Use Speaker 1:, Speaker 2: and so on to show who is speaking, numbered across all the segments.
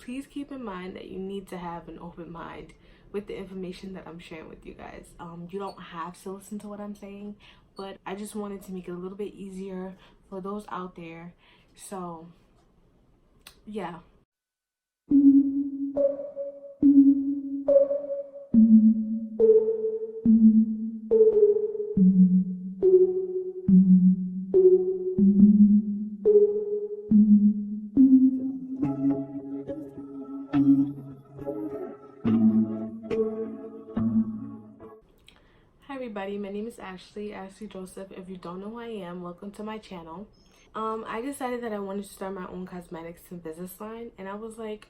Speaker 1: please keep in mind that you need to have an open mind with the information that I'm sharing with you guys. You don't have to listen to what I'm saying, but I just wanted to make it a little bit easier for those out there. So yeah. Hi everybody, my name is Ashley Joseph. If you don't know who I am, welcome to my channel. I decided that I wanted to start my own cosmetics and business line, and I was like,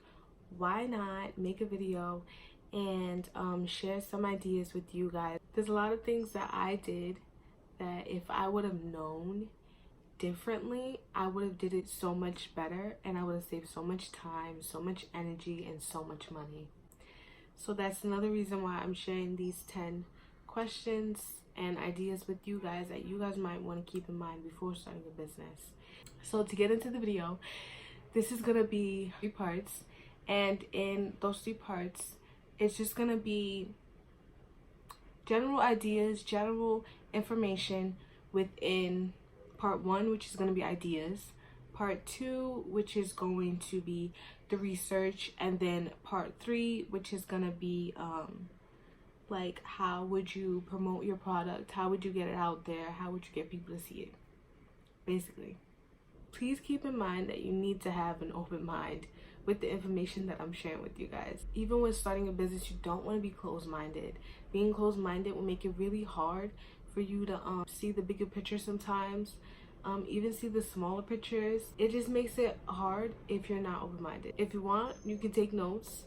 Speaker 1: why not make a video and share some ideas with you guys. There's a lot of things that I did that if I would have known differently, I would have did it so much better, and I would have saved so much time, so much energy, and so much money. So that's another reason why I'm sharing these 10 questions and ideas with you guys that you guys might want to keep in mind before starting a business. So to get into the video, this is gonna be 3 parts, and in those 3 parts it's just gonna be general ideas, general information within part 1, which is going to be ideas, part 2, which is going to be the research, and then part 3, which is going to be like how would you promote your product, how would you get it out there, how would you get people to see it, basically. Please keep in mind that you need to have an open mind with the information that I'm sharing with you guys. Even when starting a business, you don't want to be closed-minded. Being closed-minded will make it really hard for you to see the bigger picture sometimes, even see the smaller pictures. It just makes it hard if you're not open-minded. If you want, you can take notes.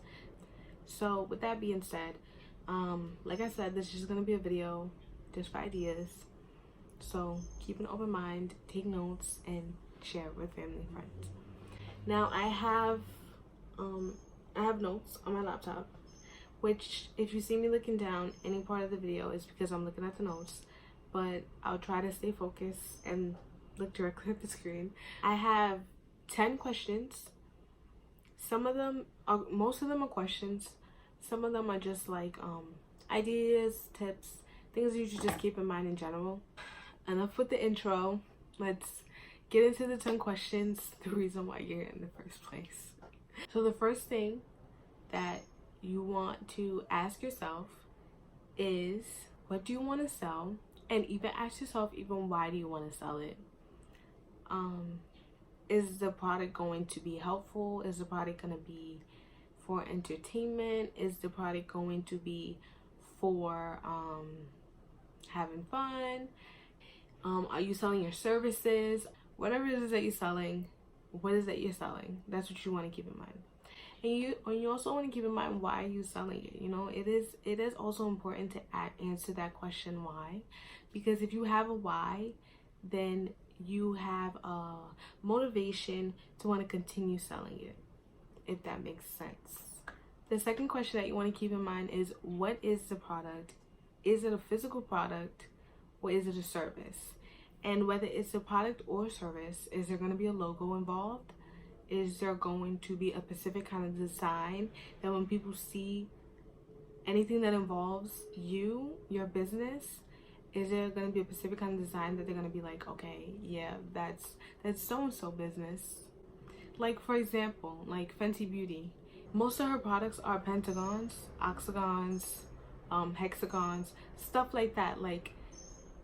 Speaker 1: So with that being said, like I said, this is just gonna be a video just for ideas. So keep an open mind, take notes, and share with family and friends. Now I have notes on my laptop, which if you see me looking down any part of the video is because I'm looking at the notes, but I'll try to stay focused and look directly at the screen. I have 10 questions. Most of them are questions. Some of them are just like ideas, tips, things you should just keep in mind in general. Enough with the intro. Let's get into the 10 questions, the reason why you're here in the first place. So the first thing that you want to ask yourself is, what do you want to sell? And even ask yourself, even why do you want to sell it? Is the product going to be helpful? Is the product going to be for entertainment? Is the product going to be for having fun? Are you selling your services? Whatever it is that you're selling, what is that you're selling? That's what you want to keep in mind. And you also want to keep in mind why you're selling it. You know, it is also important to answer that question, why, because if you have a why, then you have a motivation to want to continue selling it, if that makes sense. The second question that you want to keep in mind is, what is the product? Is it a physical product or is it a service? And whether it's a product or a service, is there going to be a logo involved? Is there going to be a specific kind of design that when people see anything that involves you, your business, is there going to be a specific kind of design that they're going to be like, okay, yeah, that's so-and-so business. Like, for example, like Fenty Beauty. Most of her products are pentagons, octagons, hexagons, stuff like that. Like,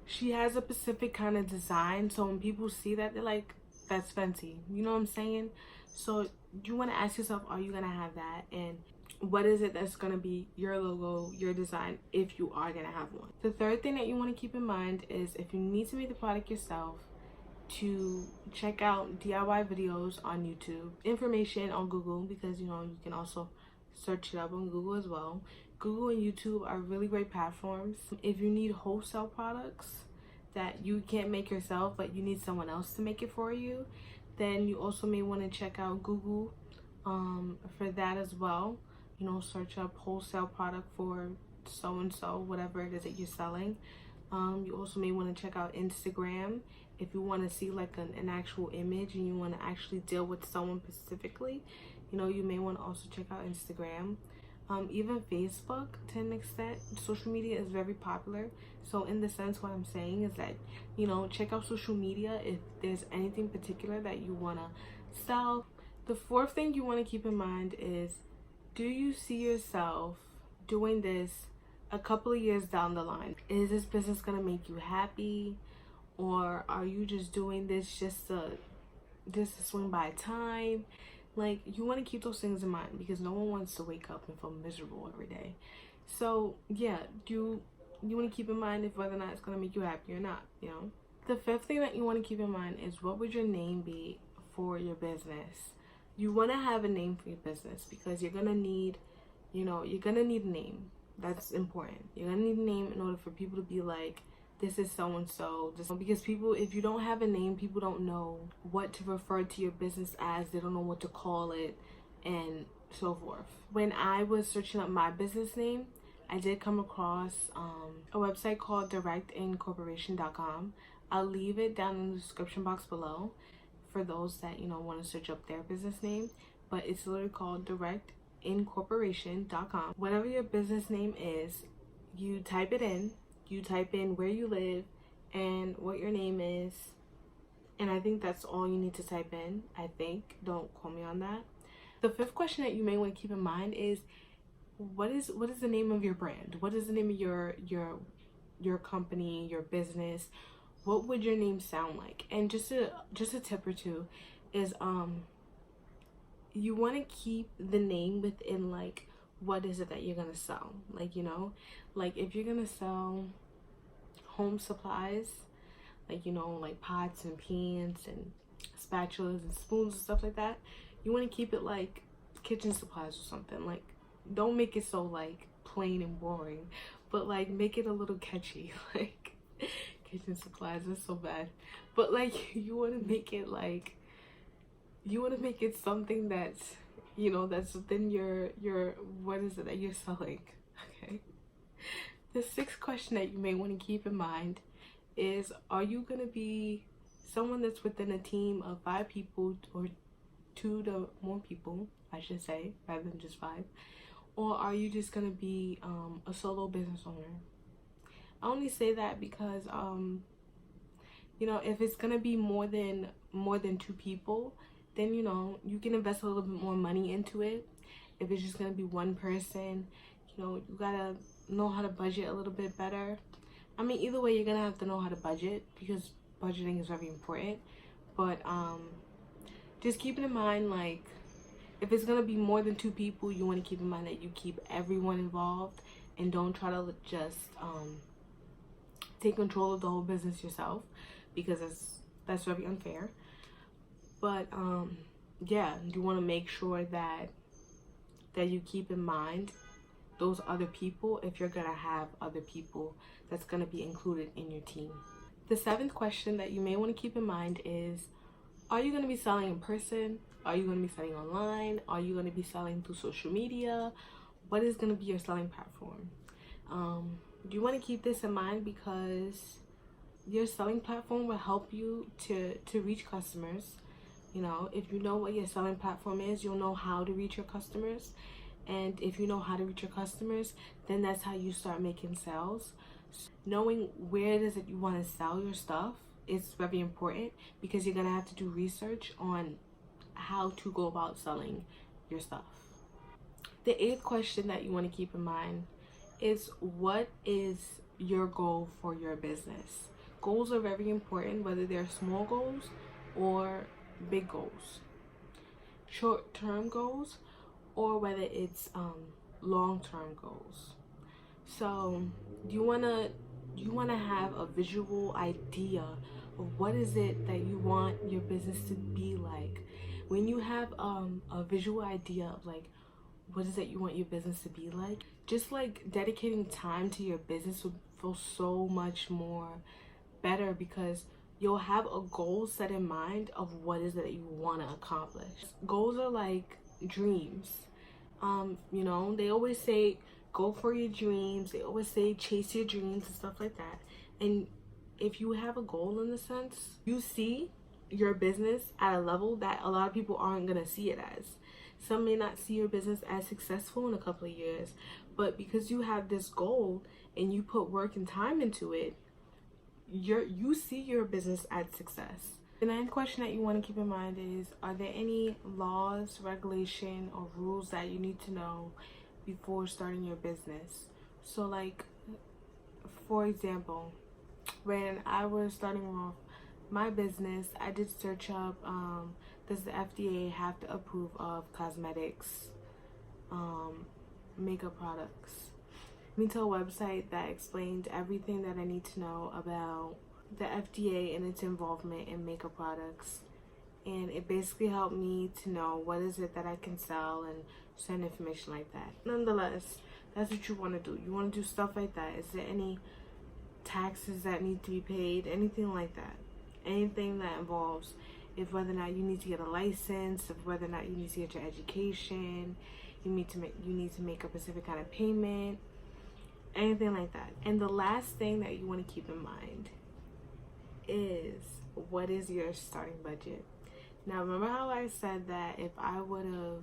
Speaker 1: she has a specific kind of design, so when people see that, they're like, that's Fenty. You know what I'm saying? So you want to ask yourself, are you going to have that? And what is it that's going to be your logo, your design, if you are going to have one? The third thing that you want to keep in mind is, if you need to make the product yourself, to check out DIY videos on YouTube, information on Google, because you know you can also search it up on Google as well. Google and YouTube are really great platforms. If you need wholesale products that you can't make yourself but you need someone else to make it for you, then you also may want to check out Google for that as well. You know, search up wholesale product for so and so, whatever it is that you're selling. You also may want to check out Instagram if you want to see like an actual image and you want to actually deal with someone specifically. You know, you may want to also check out Instagram. Even Facebook, to an extent, social media is very popular. So in the sense, what I'm saying is that, you know, check out social media if there's anything particular that you want to sell. The fourth thing you want to keep in mind is, do you see yourself doing this a couple of years down the line? Is this business going to make you happy? Or are you just doing this just to swing by time? Like, you want to keep those things in mind, because no one wants to wake up and feel miserable every day. So yeah, you want to keep in mind if whether or not it's going to make you happy or not, you know. The fifth thing that you want to keep in mind is, what would your name be for your business? You want to have a name for your business, because you're going to need, you know, you're going to need a name. That's important. You're going to need a name in order for people to be like, this is so and so. Because people, if you don't have a name, people don't know what to refer to your business as. They don't know what to call it, and so forth. When I was searching up my business name, I did come across a website called directincorporation.com. I'll leave it down in the description box below for those that, you know, want to search up their business name. But it's literally called directincorporation.com. Whatever your business name is, you type it in. You type in where you live and what your name is. And I think that's all you need to type in. I think. Don't quote me on that. The fifth question that you may want to keep in mind is, what is the name of your brand? What is the name of your company, your business? What would your name sound like? And just a tip or two is you want to keep the name within, like, what is it that you're gonna sell? Like, you know, like if you're gonna sell home supplies, like, you know, like pots and pans and spatulas and spoons and stuff like that, you want to keep it like kitchen supplies or something. Like, don't make it so like plain and boring, but like make it a little catchy. Like, kitchen supplies is so bad, but like you want to make it like, you want to make it something that's, you know, that's within your what is it that you're selling. Okay. The sixth question that you may want to keep in mind is, are you going to be someone that's within a team of 5 people, or 2 to more people, I should say, rather than just 5? Or are you just going to be a solo business owner? I only say that because, you know, if it's going to be more than 2 people, then, you know, you can invest a little bit more money into it. If it's just going to be one person, you know, you got to know how to budget a little bit better. I mean, either way, you're going to have to know how to budget, because budgeting is very important. But just keep it in mind, like, if it's going to be more than 2 people, you want to keep in mind that you keep everyone involved, and don't try to just take control of the whole business yourself, because that's very unfair. But yeah, you want to make sure that you keep in mind those other people, if you're gonna have other people that's gonna be included in your team. The 7th question that you may want to keep in mind is, are you gonna be selling in person? Are you gonna be selling online? Are you gonna be selling through social media? What is gonna be your selling platform? You want to keep this in mind, because your selling platform will help you to reach customers. You know, if you know what your selling platform is, you'll know how to reach your customers. And if you know how to reach your customers, then that's how you start making sales. So knowing where it is that you want to sell your stuff is very important, because you're going to have to do research on how to go about selling your stuff. The 8th question that you want to keep in mind is, what is your goal for your business? Goals are very important, whether they're small goals or big goals, short-term goals, or whether it's long-term goals. So you wanna have a visual idea of what is it that you want your business to be like. When you have a visual idea of like what is it you want your business to be like, just like dedicating time to your business will feel so much more better, because you'll have a goal set in mind of what is it that you want to accomplish. Goals are like dreams. You know, they always say go for your dreams. They always say chase your dreams and stuff like that. And if you have a goal, in a sense, you see your business at a level that a lot of people aren't gonna see it as. Some may not see your business as successful in a couple of years, but because you have this goal and you put work and time into it, you see your business as success. The ninth question that you want to keep in mind is, are there any laws, regulation, or rules that you need to know before starting your business? So like, for example, when I was starting off my business, I did search up, does the FDA have to approve of cosmetics, makeup products? Me to a website that explained everything that I need to know about the FDA and its involvement in makeup products. And it basically helped me to know what is it that I can sell and certain information like that. Nonetheless, that's what you want to do. You want to do stuff like that. Is there any taxes that need to be paid? Anything like that. Anything that involves if whether or not you need to get a license, if whether or not you need to get your education, you need to make a specific kind of payment, anything like that. And the last thing that you want to keep in mind is, what is your starting budget? Now, remember how I said that if I would have,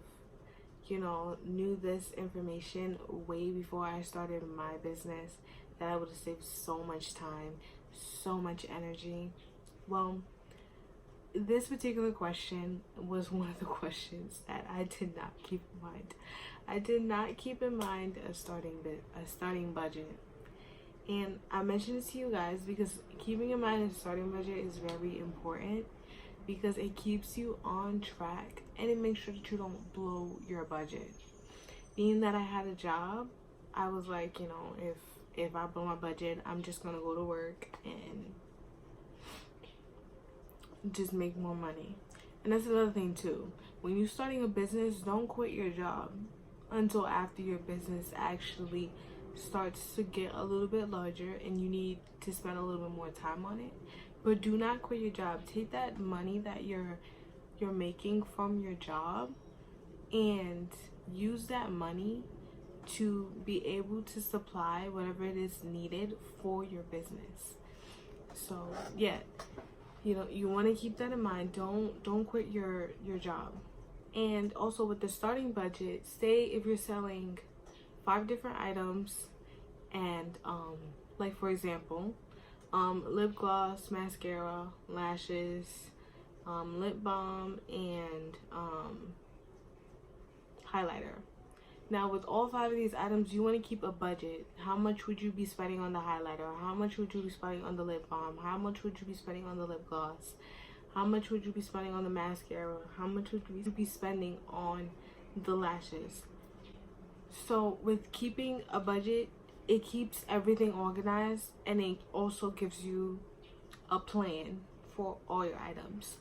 Speaker 1: knew this information way before I started my business, that I would have saved so much time, so much energy? Well, this particular question was one of the questions that I did not keep in mind. I did not keep in mind a starting budget. And I mentioned this to you guys because keeping in mind a starting budget is very important, because it keeps you on track and it makes sure that you don't blow your budget. Being that I had a job, I was like, if I blow my budget, I'm just gonna go to work and just make more money. And that's another thing too. When you're starting a business, don't quit your job until after your business actually starts to get a little bit larger and you need to spend a little bit more time on it. But do not quit your job. Take that money that you're making from your job and use that money to be able to supply whatever it is needed for your business. So yeah, you want to keep that in mind. Don't quit your job. And also with the starting budget, say if you're selling 5 different items and like for example, lip gloss, mascara, lashes, lip balm, and highlighter. Now with all 5 of these items, you want to keep a budget. How much would you be spending on the highlighter? How much would you be spending on the lip balm? How much would you be spending on the lip gloss? How much would you be spending on the mascara? How much would you be spending on the lashes? So with keeping a budget, it keeps everything organized and it also gives you a plan for all your items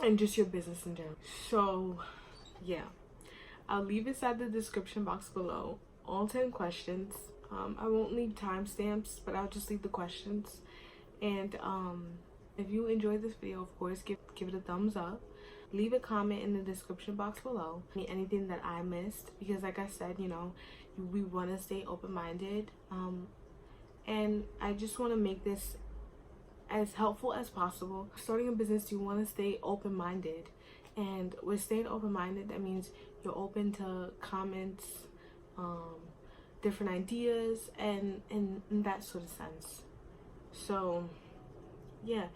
Speaker 1: and just your business in general. So yeah, I'll leave inside the description box below all 10 questions. I won't leave timestamps, but I'll just leave the questions. And if you enjoyed this video, of course, give it a thumbs up. Leave a comment in the description box below. Anything that I missed, because like I said, we want to stay open-minded. And I just want to make this as helpful as possible. Starting a business, you want to stay open-minded. And with staying open-minded, that means you're open to comments, different ideas, and in that sort of sense. So yeah,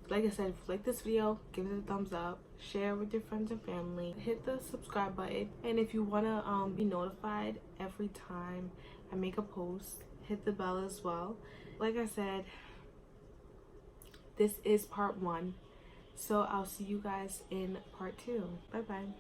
Speaker 1: like I said, if you like this video, give it a thumbs up, share with your friends and family, hit the subscribe button, and if you want to be notified every time I make a post, hit the bell as well. Like I said, this is part 1, so I'll see you guys in part 2. Bye bye.